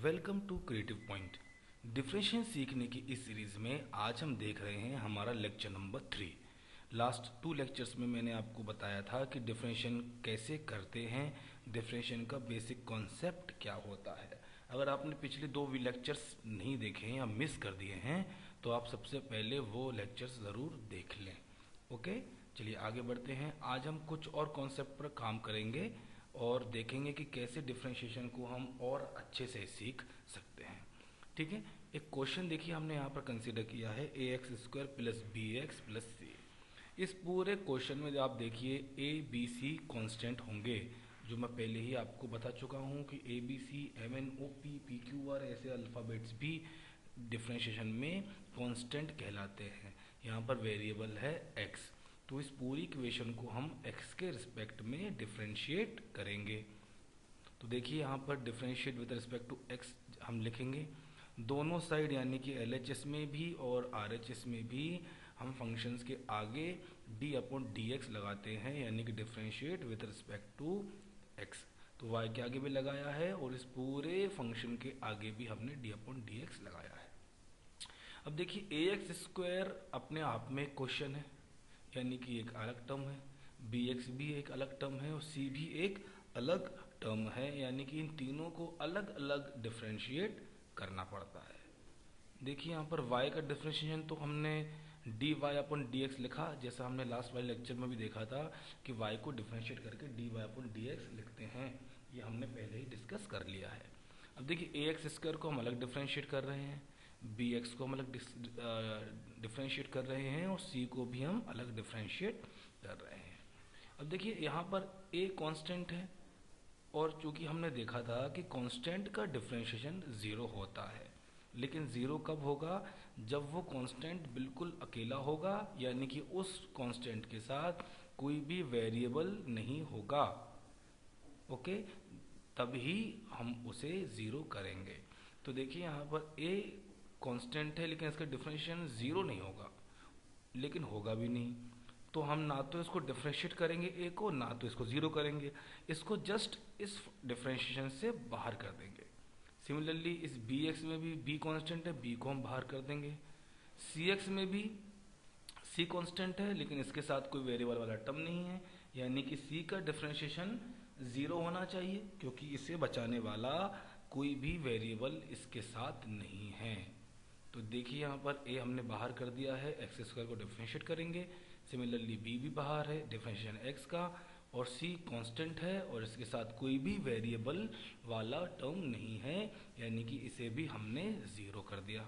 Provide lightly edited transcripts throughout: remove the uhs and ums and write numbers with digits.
Welcome to creative point. Differentiation सीखने की इस सीरीज़ में आज हम देख रहे हैं हमारा लेक्चर नंबर 3। लास्ट 2 लेक्चर्स में मैंने आपको बताया था कि डिफरेंशिएशन कैसे करते हैं, डिफरेंशिएशन का बेसिक कॉन्सेप्ट क्या होता है। अगर आपने पिछले 2 लेक्चर्स नहीं देखे हैं या मिस कर दिए हैं तो आप सबसे पहले वो लेक्चर्स ज़रूर देख लें। ओके, चलिए आगे बढ़ते हैं। आज हम कुछ और कॉन्सेप्ट पर काम करेंगे और देखेंगे कि कैसे डिफरेंशिएशन को हम और अच्छे से सीख सकते हैं। ठीक है, एक क्वेश्चन देखिए हमने यहाँ पर कंसीडर किया है ax² plus bx plus c। इस पूरे क्वेश्चन में जो आप देखिए a b c कांस्टेंट होंगे, जो मैं पहले ही आपको बता चुका हूँ कि a b c m n o p p q r ऐसे अल्फ़ाबेट्स भी डिफरेंशिएशन में कांस्टेंट कहलाते हैं। यहाँ पर वेरिएबल है x, तो इस पूरी इक्वेशन को हम x के रिस्पेक्ट में डिफरेंशिएट करेंगे। तो देखिए यहाँ पर differentiate with respect to x हम लिखेंगे दोनों साइड, यानी कि LHS में भी और RHS में भी हम फंक्शंस के आगे d/dx लगाते हैं, यानी कि differentiate with respect to x। तो y के आगे भी लगाया है और इस पूरे फंक्शन के आगे भी हमने d/dx लगाया है। अब देखिए ax² अपने आप में क्वेश्चन है, यानी कि एक अलग टर्म है, bx भी एक अलग टर्म है और c भी एक अलग टर्म है, यानी कि इन तीनों को अलग अलग डिफरेंशिएट करना पड़ता है। देखिए यहाँ पर y का डिफरेंशिएशन तो हमने dy/dx लिखा, जैसा हमने लास्ट वाले लेक्चर में भी देखा था कि y को डिफरेंशिएट करके dy/dx लिखते हैं, ये हमने पहले ही डिस्कस कर लिया है। अब देखिए ax² को हम अलग डिफरेंशिएट कर रहे हैं, bx को हम अलग डिफरेंशिएट कर रहे हैं और c को भी हम अलग डिफरेंशिएट कर रहे हैं। अब देखिए यहाँ पर a कांस्टेंट है और चूंकि हमने देखा था कि कांस्टेंट का डिफरेंशिएशन 0 होता है, लेकिन 0 कब होगा? जब वो कांस्टेंट बिल्कुल अकेला होगा, यानी कि उस कांस्टेंट के साथ कोई भी वेरिएबल नहीं होगा। ओके, तभी हम उसे 0 करेंगे। तो देखिए यहाँ पर a कांस्टेंट है लेकिन इसका डिफरेंशिएशन 0 नहीं होगा, लेकिन होगा भी नहीं, तो हम ना तो इसको डिफरेंशिएट करेंगे a को, ना तो इसको 0 करेंगे, इसको जस्ट इस डिफरेंशिएशन से बाहर कर देंगे। सिमिलरली इस bx में भी b कांस्टेंट है, b को हम बाहर कर देंगे। cx में भी c कांस्टेंट है लेकिन इसके साथ कोई वेरिएबल वाला टर्म नहीं है, यानी कि c का डिफरेंशिएशन 0 होना चाहिए, क्योंकि इसे बचाने वाला कोई भी वेरिएबल इसके साथ नहीं है। तो देखिए यहाँ पर a हमने बाहर कर दिया है, x² को डिफरेंशिएट करेंगे। सिमिलरली b भी बाहर है डिफरेंशिएशन x का, और c कांस्टेंट है और इसके साथ कोई भी वेरिएबल वाला टर्म नहीं है, यानी कि इसे भी हमने 0 कर दिया।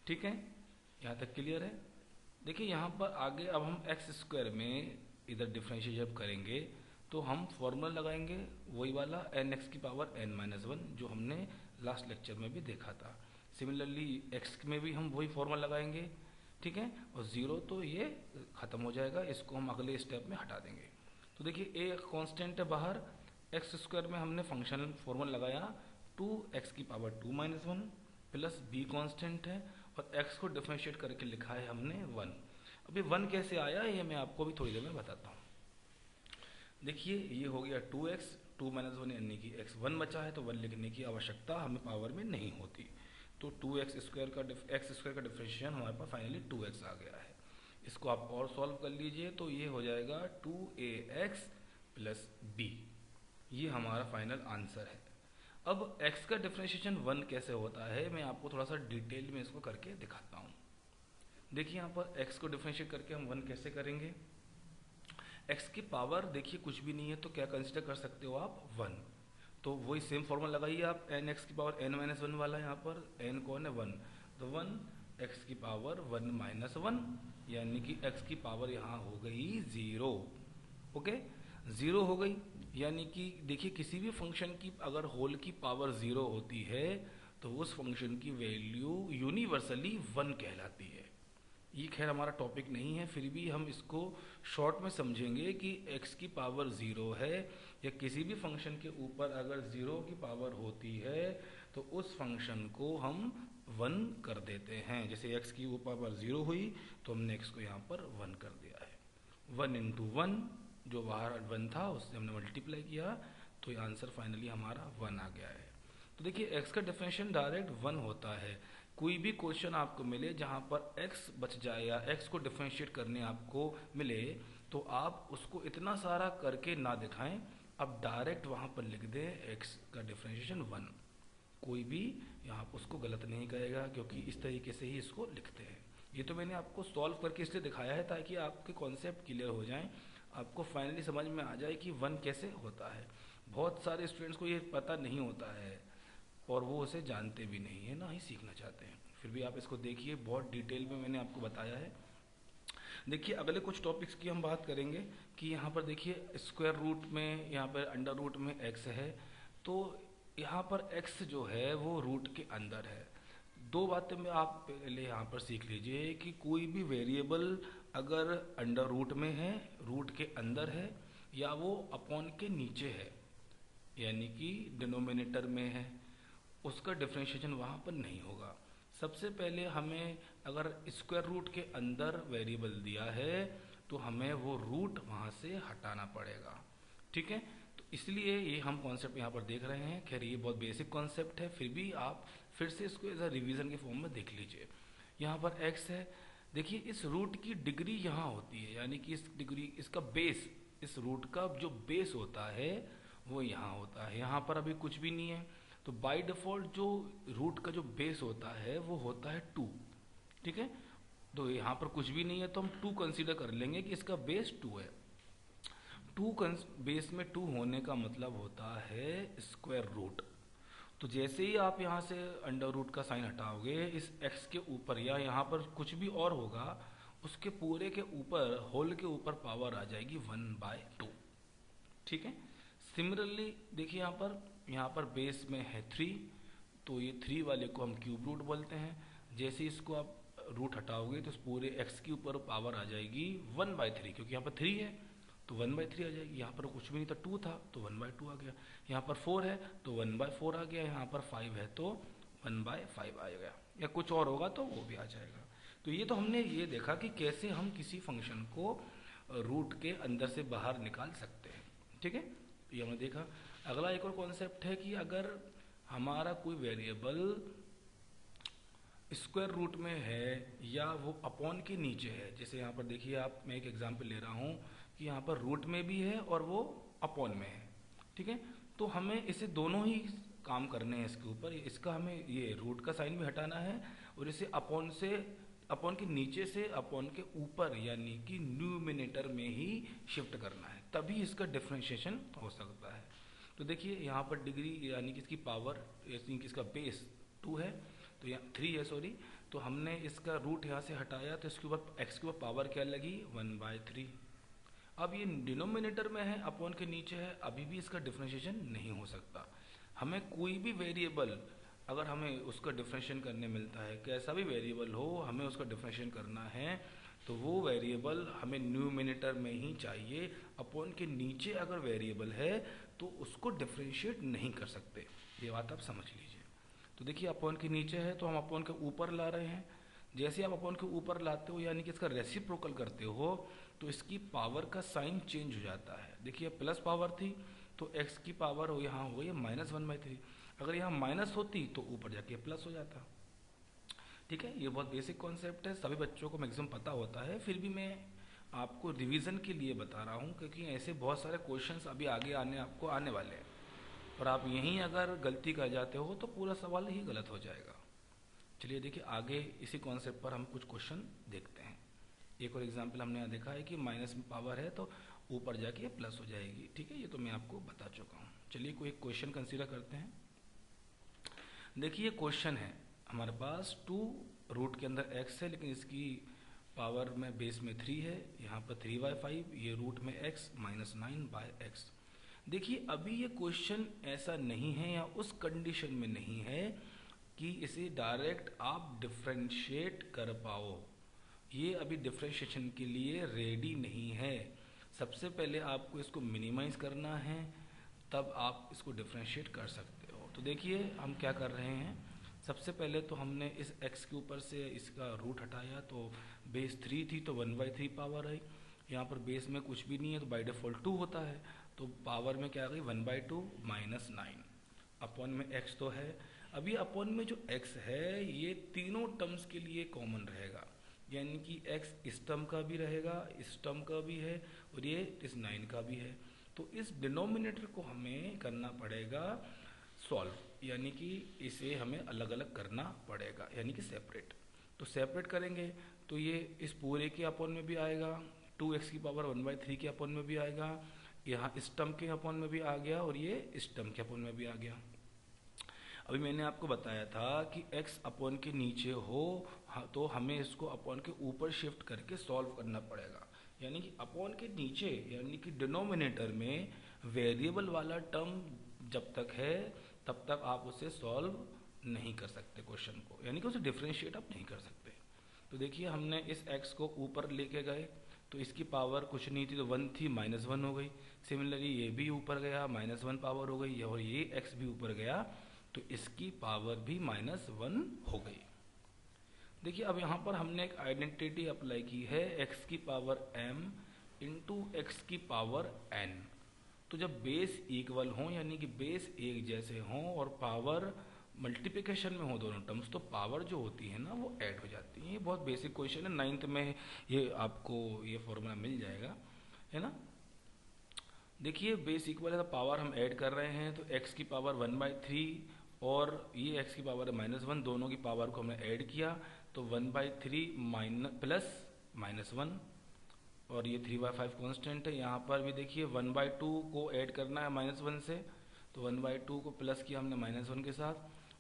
ठीक है, यहाँ तक क्लियर है। देखिए यहाँ पर आगे अब हम x² में इधर डिफरेंशिएट जब करेंगे तो हम फॉर्मूला लगाएंगे वही वाला n(x⁻n−1) जो हमने लास्ट लेक्चर में भी देखा था। सिमिलरली x में भी हम वही फॉर्मूला लगाएंगे, ठीक है, और 0 तो ये खत्म हो जाएगा, इसको हम अगले स्टेप में हटा देंगे। तो देखिए a कांस्टेंट है बाहर, x² में हमने फंक्शन फॉर्मूला लगाया 2x⁻2−1 प्लस b कांस्टेंट है और x को डिफरेंशिएट करके लिखा है हमने 1। अभी 1 कैसे आया ये मैं आपको भी थोड़ी देर में बताता हूँ। देखिए ये हो गया 2x 2−1, यानी कि x 1 बचा है, तो 1 लिखने की आवश्यकता हमें पावर में नहीं होती, तो 2x² का डिफरेंशिएशन हमारे पास फाइनली 2x आ गया है। इसको आप और सॉल्व कर लीजिए तो ये हो जाएगा 2ax प्लस b, ये हमारा फाइनल आंसर है। अब x का डिफरेंशिएशन 1 कैसे होता है मैं आपको थोड़ा सा डिटेल में इसको करके दिखाता हूँ। देखिए यहाँ पर x को डिफरेंशिएट करके हम 1 कैसे करेंगे। x की पावर देखिए कुछ भी नहीं है तो क्या कंसिडर कर सकते हो आप 1, तो वही सेम फॉर्मूला लगाइए आप n(x⁻n−1) वाला, यहाँ पर n कौन है 1, तो 1 x की पावर 1-1, यानी कि x की पावर यहाँ हो गई 0। ओके, 0 हो गई, यानी कि देखिए किसी भी फंक्शन की अगर होल की पावर 0 होती है तो उस फंक्शन की वैल्यू यूनिवर्सली 1 कहलाती है। ये खैर हमारा टॉपिक नहीं है, फिर भी हम इसको शॉर्ट में समझेंगे कि x की पावर 0 है या किसी भी फंक्शन के ऊपर अगर 0 की पावर होती है तो उस फंक्शन को हम 1 कर देते हैं। जैसे x की पावर 0 हुई तो हमने x को यहाँ पर 1 कर दिया है। 1 × 1 जो बाहर 1 था उससे हमने मल्टीप्लाई किया, तो ये आंसर फाइनली हमारा 1 आ गया है। तो देखिए x का डिफरेंशियल डायरेक्ट 1 होता है। कोई भी क्वेश्चन आपको मिले जहाँ पर x बच जाए या x को डिफरेंशिएट करने आपको मिले, तो आप उसको इतना सारा करके ना दिखाएं, अब डायरेक्ट वहाँ पर लिख दें x का डिफरेंशिएशन 1। कोई भी यहाँ उसको गलत नहीं कहेगा, क्योंकि इस तरीके से ही इसको लिखते हैं। ये तो मैंने आपको सॉल्व करके इसलिए दिखाया है ताकि आपके कॉन्सेप्ट क्लियर हो जाएं, आपको फाइनली समझ में आ जाए कि 1 कैसे होता है। बहुत सारे स्टूडेंट्स को ये पता नहीं होता है और वो उसे जानते भी नहीं है, ना ही सीखना चाहते हैं। फिर भी आप इसको देखिए, बहुत डिटेल में मैंने आपको बताया है। देखिए अगले कुछ टॉपिक्स की हम बात करेंगे कि यहाँ पर देखिए स्क्वायर रूट में, यहाँ पर अंडर रूट में x है, तो यहाँ पर x जो है वो रूट के अंदर है। दो बातें में आप पहले यहाँ पर सीख लीजिए कि कोई भी वेरिएबल अगर अंडर रूट में है, रूट के अंदर है, या वो अपॉन के नीचे है, यानी कि डिनोमिनेटर में है, उसका डिफरेंशिएशन वहाँ पर नहीं होगा। सबसे पहले हमें अगर स्क्वायर रूट के अंदर वेरिएबल दिया है तो हमें वो रूट वहाँ से हटाना पड़ेगा, ठीक है। तो इसलिए ये हम कॉन्सेप्ट यहाँ पर देख रहे हैं। खैर ये बहुत बेसिक कॉन्सेप्ट है, फिर भी आप फिर से इसको एज अ रिविजन के फॉर्म में देख लीजिए। यहाँ पर x है, देखिए इस रूट की डिग्री यहाँ होती है, यानी कि इस डिग्री, इसका बेस, इस रूट का जो बेस होता है वो यहाँ होता है। यहाँ पर अभी कुछ भी नहीं है, तो बाय डिफॉल्ट जो रूट का जो बेस होता है वो होता है 2, ठीक है। तो यहाँ पर कुछ भी नहीं है तो हम 2 कंसीडर कर लेंगे कि इसका बेस 2 है। 2 बेस में 2 होने का मतलब होता है स्क्वायर रूट। तो जैसे ही आप यहाँ से अंडर रूट का साइन हटाओगे, इस x के ऊपर या यहाँ पर कुछ भी और होगा उसके पूरे के ऊपर, होल के ऊपर पावर आ जाएगी 1/2, ठीक है। सिमिलरली देखिए यहाँ पर बेस में है 3, तो ये 3 वाले को हम क्यूब रूट बोलते हैं। जैसे इसको आप रूट हटाओगे तो इस पूरे x के ऊपर पावर आ जाएगी 1/3, क्योंकि यहाँ पर 3 है तो 1/3 आ जाएगी। यहाँ पर कुछ भी नहीं था, 2 था तो 1/2 आ गया। यहाँ पर 4 है तो 1/4 आ गया। यहाँ पर 5 है तो 1/5 आ गया, या कुछ और होगा तो वो भी आ जाएगा। तो ये तो हमने ये देखा कि कैसे हम किसी फंक्शन को रूट के अंदर से बाहर निकाल सकते हैं, ठीक है। ये हमने देखा। अगला एक और कॉन्सेप्ट है कि अगर हमारा कोई वेरिएबल स्क्वायर रूट में है या वो अपॉन के नीचे है, जैसे यहाँ पर देखिए आप, मैं एक एग्जांपल ले रहा हूँ कि यहाँ पर रूट में भी है और वो अपॉन में है, ठीक है। तो हमें इसे दोनों ही काम करने हैं इसके ऊपर। इसका हमें ये रूट का साइन भी हटाना है और इसे अपॉन से, अपॉन के नीचे से अपॉन के ऊपर यानी कि न्यूमिनेटर में ही शिफ्ट करना है, तभी इसका डिफरेंशिएशन हो सकता है। तो देखिए यहाँ पर डिग्री यानी कि इसकी पावर, यानी कि इसका बेस 2 है, तो यहाँ 3 है सॉरी, तो हमने इसका रूट यहाँ से हटाया तो इसके ऊपर x के ऊपर पावर क्या लगी 1/3। अब ये डिनोमिनेटर में है, अपॉन के नीचे है, अभी भी इसका डिफरेंशिएशन नहीं हो सकता। हमें कोई भी वेरिएबल अगर हमें उसका डिफरेंशिएशन करने मिलता है, कैसा भी वेरिएबल हो, हमें उसका डिफरेंशिएशन करना है तो वो वेरिएबल हमें न्यूमिनेटर में ही चाहिए। अपॉन के नीचे अगर वेरिएबल है तो उसको डिफरेंशिएट नहीं कर सकते, ये बात आप समझ लीजिए। तो देखिए अपॉन के नीचे है तो हम अपॉन के ऊपर ला रहे हैं। जैसे आप अपॉन के ऊपर लाते हो यानी कि इसका रेसिप्रोकल करते हो तो इसकी पावर का साइन चेंज हो जाता है। देखिए प्लस पावर थी तो x की पावर हो यहाँ हो ये -1/3, अगर यहाँ माइनस होती तो ऊपर जाके प्लस हो जाता, ठीक है। ये बहुत बेसिक कॉन्सेप्ट है, सभी बच्चों को मैक्सिमम पता होता है, फिर भी मैं आपको रिवीजन के लिए बता रहा हूँ क्योंकि ऐसे बहुत सारे क्वेश्चंस अभी आगे आपको आने वाले हैं और आप यहीं अगर गलती कर जाते हो तो पूरा सवाल ही गलत हो जाएगा। चलिए देखिए आगे इसी कॉन्सेप्ट पर हम कुछ क्वेश्चन देखते हैं। एक और एग्जांपल हमने यहाँ देखा है कि माइनस में पावर है तो ऊपर जाके प्लस हो जाएगी, ठीक है। ये तो मैं आपको बता चुका हूँ। चलिए कोई क्वेश्चन कंसीडर करते हैं। देखिए क्वेश्चन है हमारे पास 2 रूट के अंदर x है, लेकिन इसकी पावर में बेस में 3 है, यहाँ पर 3/5, ये रूट में x -9/x। देखिए अभी ये क्वेश्चन ऐसा नहीं है या उस कंडीशन में नहीं है कि इसे डायरेक्ट आप डिफरेंशिएट कर पाओ, ये अभी डिफरेंशिएशन के लिए रेडी नहीं है। सबसे पहले आपको इसको मिनिमाइज करना है, तब आप इसको डिफरेंशिएट कर सकते हो। तो देखिए हम क्या कर रहे हैं, सबसे पहले तो हमने इस x के ऊपर से इसका रूट हटाया तो बेस 3 थी तो 1/3 पावर आई। यहाँ पर बेस में कुछ भी नहीं है तो बाय डिफॉल्ट 2 होता है, तो पावर में क्या आ गई 1/2 -9। अपॉन में x तो है। अभी अपॉन में जो x है ये तीनों टर्म्स के लिए कॉमन रहेगा, यानी कि x इस टर्म का भी रहेगा, इस टर्म का भी है और ये इस 9 का भी है। तो इस डिनोमिनेटर को हमें करना पड़ेगा सॉल्व, यानी कि इसे हमें अलग अलग करना पड़ेगा, यानी कि सेपरेट। तो सेपरेट करेंगे तो ये इस पूरे के अपॉन में भी आएगा, 2x की पावर 1/3 के अपॉन में भी आएगा, यहाँ इस टर्म के अपॉन में भी आ गया और ये इस टर्म के अपॉन में भी आ गया। अभी मैंने आपको बताया था कि x अपॉन के नीचे हो तो हमें इसको अपॉन के ऊपर शिफ्ट करके सॉल्व करना पड़ेगा, यानी कि अपॉन के नीचे, यानी कि डिनोमिनेटर में वेरिएबल वाला टर्म जब तक है तब तक आप उसे सॉल्व नहीं कर सकते क्वेश्चन को, यानी कि उसे डिफ्रेंशिएट आप नहीं कर सकते। तो देखिए हमने इस x को ऊपर लेके गए तो इसकी पावर कुछ नहीं थी तो 1 थी, -1 हो गई। सिमिलरली ये भी ऊपर गया, -1 पावर हो गई, और ये x भी ऊपर गया तो इसकी पावर भी -1 हो गई। देखिए अब यहाँ पर हमने एक आइडेंटिटी अप्लाई की है, x की पावर m इंटू एक्स की पावर n। तो जब बेस इक्वल हों, यानी कि बेस एक जैसे हों और पावर मल्टीप्लिकेशन में हो दोनों टर्म्स, तो पावर जो होती है ना वो ऐड हो जाती है। ये बहुत बेसिक क्वेश्चन है, 9th में ये आपको ये फॉर्मूला मिल जाएगा, है ना। देखिए बेस इक्वल है तो पावर हम ऐड कर रहे हैं, तो x की पावर 1/3 और ये x की पावर -1, दोनों की पावर को हमने ऐड किया तो 1/3 प्लस -1 और ये 3/5 कांस्टेंट है। यहाँ पर भी देखिए 1/2 को ऐड करना है -1 से, तो 1/2 को प्लस किया हमने -1 के साथ,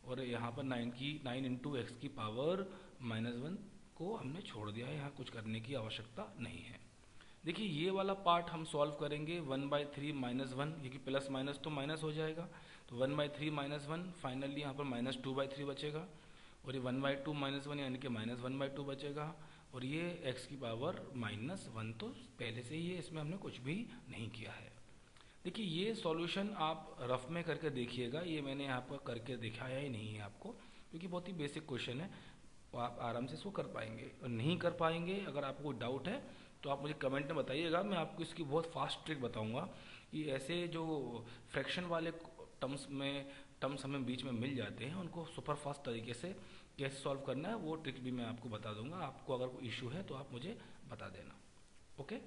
और यहाँ पर 9 इंटू एक्स की पावर -1 को हमने छोड़ दिया है, यहाँ कुछ करने की आवश्यकता नहीं है। देखिए ये वाला पार्ट हम सॉल्व करेंगे 1/3 -1, ये कि प्लस माइनस तो माइनस हो जाएगा, तो 1/3 -1 फाइनली यहाँ पर -2/3 बचेगा, और ये 1/2 -1 यानी कि -1/2 बचेगा, और ये x की पावर -1 तो पहले से ही है, इसमें हमने कुछ भी नहीं किया है। देखिए ये सॉल्यूशन आप रफ में करके देखिएगा, ये मैंने यहाँ पर करके दिखाया ही नहीं है आपको, क्योंकि बहुत ही बेसिक क्वेश्चन है, तो आप आराम से इसको कर पाएंगे। और नहीं कर पाएंगे, अगर आपको कोई डाउट है तो आप मुझे कमेंट में बताइएगा, मैं आपको इसकी बहुत फास्ट ट्रिक बताऊंगा कि ऐसे जो फ्रैक्शन वाले टर्म्स हमें बीच में मिल जाते हैं उनको सुपर फास्ट तरीके से कैसे सॉल्व करना है, वो ट्रिक भी मैं आपको बता दूंगा। आपको अगर कोई इशू है तो आप मुझे बता देना। ओके,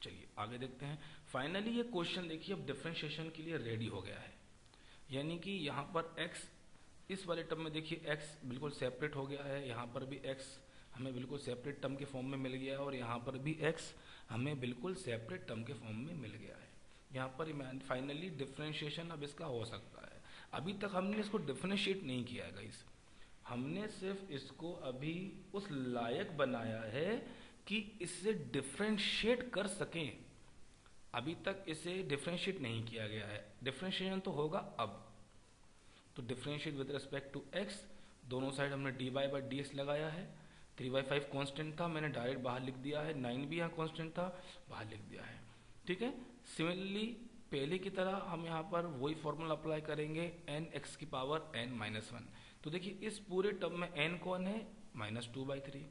चलिए आगे देखते हैं। फाइनली ये क्वेश्चन देखिए अब डिफरेंशिएशन के लिए रेडी हो गया है, यानी कि यहाँ पर x इस वाले टर्म में देखिए x बिल्कुल सेपरेट हो गया है, यहाँ पर भी x हमें बिल्कुल सेपरेट टर्म के फॉर्म में मिल गया है, और यहाँ पर भी x हमें बिल्कुल सेपरेट टर्म के फॉर्म में मिल गया है। यहाँ पर फाइनली डिफरेंशिएशन अब इसका हो सकता है। अभी तक हमने इसको डिफरेंशिएट नहीं किया है गाइस, हमने सिर्फ इसको अभी उस लायक बनाया है कि इससे डिफरेंशिएट कर सकें। अभी तक इसे डिफरेंशिएट नहीं किया गया है, डिफरेंशिएशन तो होगा अब। तो differentiate with respect to x, दोनों साइड हमने dy/dx लगाया है, 3/5 कांस्टेंट था, मैंने डायरेक्ट बाहर लिख दिया है, 9 भी यहाँ कांस्टेंट था, बाहर लिख दिया है। ठीक है, सिमिलरली पहले की तरह हम यहाँ पर वही फॉर्मूला अप्लाई करेंगे, n x की पावर n-1। तो देखिए इस पूरे टर्म में n कौन है, -2/3,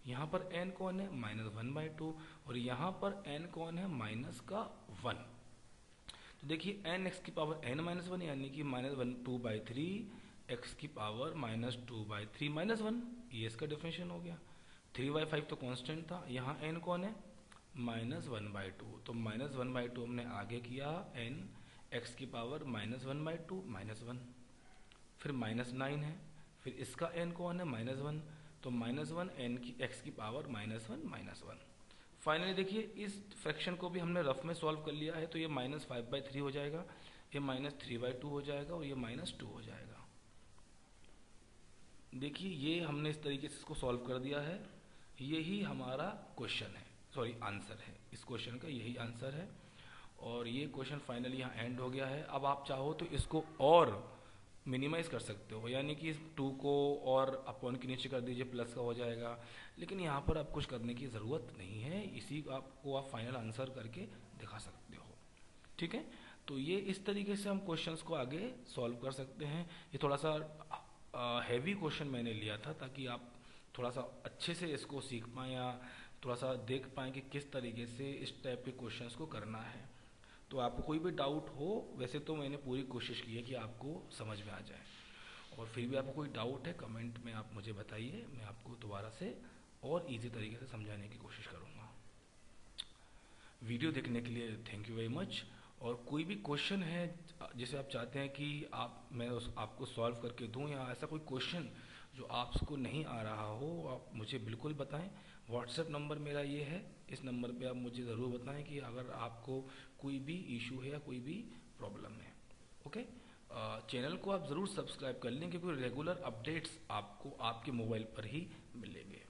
यहाँ पर n कौन है, -1/2, और यहाँ पर n कौन है, -1। तो देखिए n x की पावर n-1 यानी कि -2/3 x की पावर -2/3 ये इसका डिफरेंशिएशन हो गया। 3/5 तो कांस्टेंट था, यहाँ n कौन है, -1/2, तो -1/2 हमने आगे किया, n x की पावर -1/2 -1, फिर -9 है, फिर इसका n कौन है, -1, तो -1 n की x की पावर -1। फाइनली देखिए इस फ्रैक्शन को भी हमने रफ में सॉल्व कर लिया है, तो ये -5/3 हो जाएगा, ये -3/2 हो जाएगा, और ये -2 हो जाएगा। देखिए ये हमने इस तरीके से इसको सॉल्व कर दिया है, यही हमारा क्वेश्चन है, सॉरी आंसर है, इस क्वेश्चन का यही आंसर है। और ये क्वेश्चन फाइनली यहाँ एंड हो गया है। अब आप चाहो तो इसको और मिनिमाइज कर सकते हो, यानी कि इस 2 को और अपॉन के नीचे कर दीजिए, प्लस का हो जाएगा, लेकिन यहाँ पर आप कुछ करने की ज़रूरत नहीं है, इसी आपको आप फाइनल आंसर करके दिखा सकते हो। ठीक है, तो ये इस तरीके से हम क्वेश्चंस को आगे सॉल्व कर सकते हैं। ये थोड़ा सा हैवी क्वेश्चन मैंने लिया था ताकि आप थोड़ा सा अच्छे से इसको सीख पाएँ या थोड़ा सा देख पाएँ कि किस तरीके से इस टाइप के क्वेश्चंस को करना है। तो आपको कोई भी डाउट हो, वैसे तो मैंने पूरी कोशिश की है कि आपको समझ में आ जाए, और फिर भी आपको कोई डाउट है कमेंट में आप मुझे बताइए, मैं आपको दोबारा से और इजी तरीके से समझाने की कोशिश करूँगा। वीडियो देखने के लिए थैंक यू वेरी मच। और कोई भी क्वेश्चन है जिसे आप चाहते हैं कि मैं आपको सॉल्व करके दूं, या ऐसा कोई क्वेश्चन जो आपको नहीं आ रहा हो, आप मुझे बिल्कुल बताएं। व्हाट्सएप नंबर मेरा ये है, इस नंबर पे आप मुझे ज़रूर बताएं कि अगर आपको कोई भी इशू है या कोई भी प्रॉब्लम है। ओके, चैनल को आप ज़रूर सब्सक्राइब कर लें, क्योंकि रेगुलर अपडेट्स आपको आपके मोबाइल पर ही मिलेंगे।